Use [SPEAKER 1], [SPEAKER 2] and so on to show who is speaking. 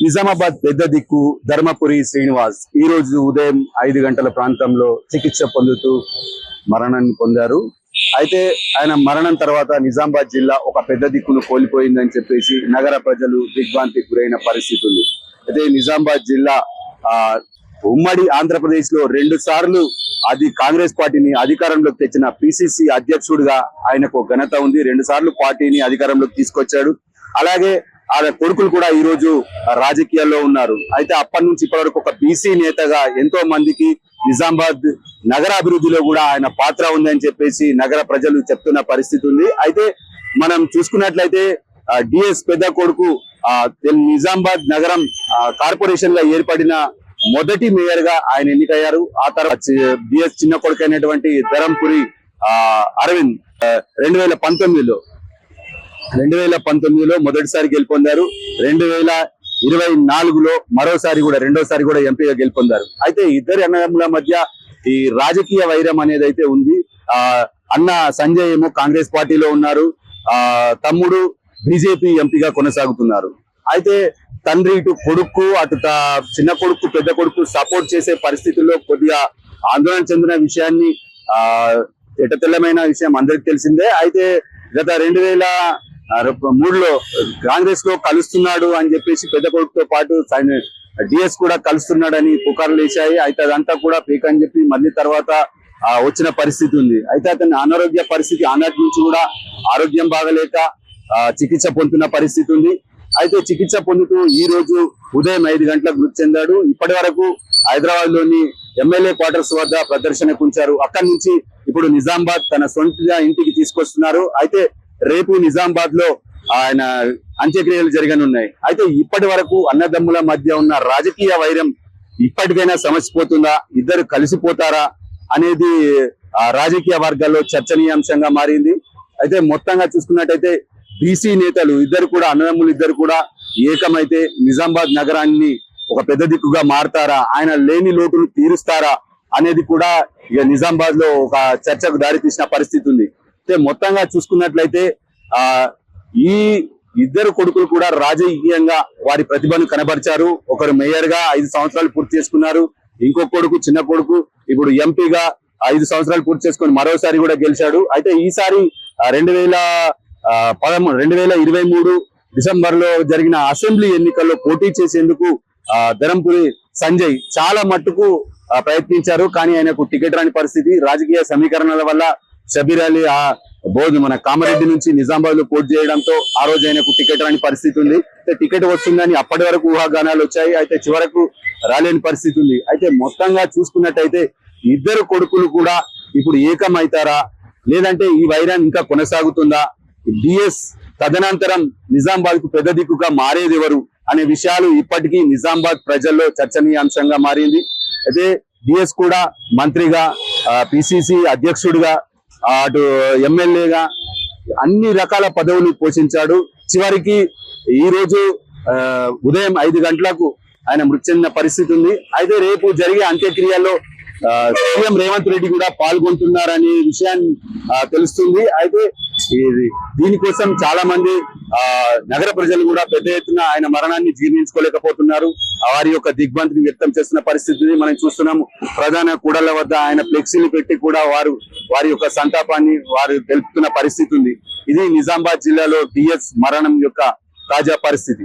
[SPEAKER 1] నిజామాబాద్ పెద్ద దిక్కు ధర్మపురి శ్రీనివాస్ ఈ రోజు ఉదయం 5 గంటల ప్రాంతంలో చికిత్స పొందుతూ మరణాన్ని పొందారు. అయితే ఆయన మరణం తర్వాత నిజామాబాద్ జిల్లా ఒక పెద్ద దిక్కును కోల్పోయిందని చెప్పేసి నగర ప్రజలు దిగ్భ్రాంతికి గురైన పరిస్థితి ఉంది. అయితే నిజామాబాద్ జిల్లా ఉమ్మడి ఆంధ్రప్రదేశ్ లో 2 సార్లు అది కాంగ్రెస్ పార్టీని అధికారంలోకి తెచ్చిన పిసిసి అధ్యక్షుడిగా ఆయనకు ఘనత ఉంది. 2 సార్లు పార్టీని అధికారంలోకి తీసుకొచ్చాడు. అలాగే ఆయన కొడుకులు కూడా ఈ రోజు రాజకీయాల్లో ఉన్నారు. అయితే అప్పటి నుంచి ఇప్పటి వరకు ఒక బీసీ నేతగా ఎంతో మందికి నిజామాబాద్ నగర అభివృద్ధిలో కూడా ఆయన పాత్ర ఉందని చెప్పేసి నగర ప్రజలు చెప్తున్న పరిస్థితి ఉంది. అయితే మనం చూసుకున్నట్లయితే డిఎస్ పెద్ద కొడుకు నిజామాబాద్ నగరం కార్పొరేషన్ గా ఏర్పడిన మొదటి మేయర్ గా ఆయన ఎన్నికయ్యారు. ఆ తర్వాత డిఎస్ చిన్న కొడుకు అయినటువంటి ధరంపురి అరవింద్ 2019లో మొదటిసారి గెలుపొందారు. 2024లో మరోసారి కూడా రెండోసారి కూడా ఎంపీగా గెలుపొందారు. అయితే ఇద్దరి అన్నదమ్ముల మధ్య ఈ రాజకీయ వైరం అనేది అయితే ఉంది. అన్న సంజయ్ ఏమో కాంగ్రెస్ పార్టీలో ఉన్నారు, తమ్ముడు బీజేపీ ఎంపీగా కొనసాగుతున్నారు. అయితే తండ్రి ఇటు కొడుకు అటు చిన్న కొడుకు పెద్ద కొడుకు సపోర్ట్ చేసే పరిస్థితుల్లో కొద్దిగా ఆందోళన చెందిన విషయాన్ని తెల్లమైన విషయం అందరికి తెలిసిందే. అయితే గత 2003లో కాంగ్రెస్ లో కలుస్తున్నాడు అని చెప్పేసి పెద్ద కొడుకుతో పాటు డిఎస్ కూడా కలుస్తున్నాడని పుకార్లు వేశాయి. అయితే అదంతా కూడా ఫేక్ అని చెప్పి మళ్ళీ తర్వాత వచ్చిన పరిస్థితి ఉంది. అయితే అతని అనారోగ్య పరిస్థితి ఆనాటి నుంచి కూడా ఆరోగ్యం బాగలేక చికిత్స పొందుతున్న పరిస్థితి ఉంది. అయితే చికిత్స పొందుతూ ఈ రోజు ఉదయం 5 గంటలకు మృతి చెందాడు. ఇప్పటి వరకు హైదరాబాద్ లోని ఎమ్మెల్యే క్వార్టర్స్ వద్ద ప్రదర్శనకు ఉంచారు. అక్కడి నుంచి ఇప్పుడు నిజామాబాద్ తన సొంత ఇంటికి తీసుకొస్తున్నారు. అయితే రేపు నిజామాబాద్ లో ఆయన అంత్యక్రియలు జరగనున్నాయి. అయితే ఇప్పటి వరకు అన్నదమ్ముల మధ్య ఉన్న రాజకీయ వైరం ఇప్పటికైనా సమసిపోతుందా, ఇద్దరు కలిసిపోతారా అనేది రాజకీయ వర్గాల్లో చర్చనీయాంశంగా మారింది. అయితే మొత్తంగా చూసుకున్నట్టయితే బీసీ నేతలు ఇద్దరు కూడా అన్నదమ్ములు ఇద్దరు కూడా ఏకమైతే నిజామాబాద్ నగరాన్ని ఒక పెద్ద దిక్కుగా మారుతారా, ఆయన లేని లోటును తీరుస్తారా అనేది కూడా ఇక నిజామాబాద్ లో ఒక చర్చకు దారి తీసిన పరిస్థితి ఉంది. అయితే మొత్తంగా చూసుకున్నట్లయితే ఈ ఇద్దరు కొడుకులు కూడా రాజకీయంగా వారి ప్రతిభను కనబరిచారు. ఒకరు మేయర్ గా 5 సంవత్సరాలు పూర్తి చేసుకున్నారు. ఇంకో కొడుకు చిన్న కొడుకు ఇప్పుడు ఎంపీగా 5 సంవత్సరాలు పూర్తి చేసుకుని మరోసారి కూడా గెలిచాడు. అయితే ఈసారి 2023 డిసెంబర్ లో జరిగిన అసెంబ్లీ ఎన్నికల్లో పోటీ చేసేందుకు ధరంపురి సంజయ్ చాలా మట్టుకు ప్రయత్నించారు. కానీ ఆయనకు టికెట్ రాని పరిస్థితి. రాజకీయ సమీకరణల వల్ల షబీర్ అలీ మన కామారెడ్డి నుంచి నిజామాబాద్ లో పోటీ చేయడంతో ఆ రోజు ఆయనకు టికెట్ రాని పరిస్థితి ఉంది. టికెట్ వస్తుందని అప్పటి వరకు ఊహాగానాలు వచ్చాయి. అయితే చివరకు రాలేని పరిస్థితి ఉంది. అయితే మొత్తంగా చూసుకున్నట్టయితే ఇద్దరు కొడుకులు కూడా ఇప్పుడు ఏకమైతారా, లేదంటే ఈ వైరాన్ని ఇంకా కొనసాగుతుందా, డిఎస్ తదనంతరం నిజామాబాద్ కు పెద్ద దిక్కుగా మారేది ఎవరు అనే విషయాలు ఇప్పటికీ నిజామాబాద్ ప్రజల్లో చర్చనీయాంశంగా మారింది. అయితే డిఎస్ కూడా మంత్రిగా, పిసిసి అధ్యక్షుడిగా, అటు ఎమ్మెల్యేగా అన్ని రకాల పదవులు పోషించాడు. చివరికి ఈ రోజు ఉదయం 5 గంటలకు ఆయన మృతి చెందిన పరిస్థితి ఉంది. అయితే రేపు జరిగే అంత్యక్రియల్లో సీఎం రేవంత్ రెడ్డి కూడా పాల్గొంటున్నారనే విషయాన్ని తెలుస్తుంది. అయితే దీనికోసం చాలా మంది నగర ప్రజలు కూడా పెద్ద ఎత్తున ఆయన మరణాన్ని జీర్ణించుకోలేకపోతున్నారు. వారి యొక్క దిగ్భ్రాంతిని వ్యక్తం చేస్తున్న పరిస్థితిని మనం చూస్తున్నాము. ప్రధాన కూడళ్ల వద్ద ఆయన ఫ్లెక్సీలు పెట్టి కూడా వారి యొక్క సంతాపాన్ని వారు తెలుపుతున్న పరిస్థితి ఉంది. ఇది నిజామాబాద్ జిల్లాలో డిఎస్ మరణం యొక్క తాజా పరిస్థితి.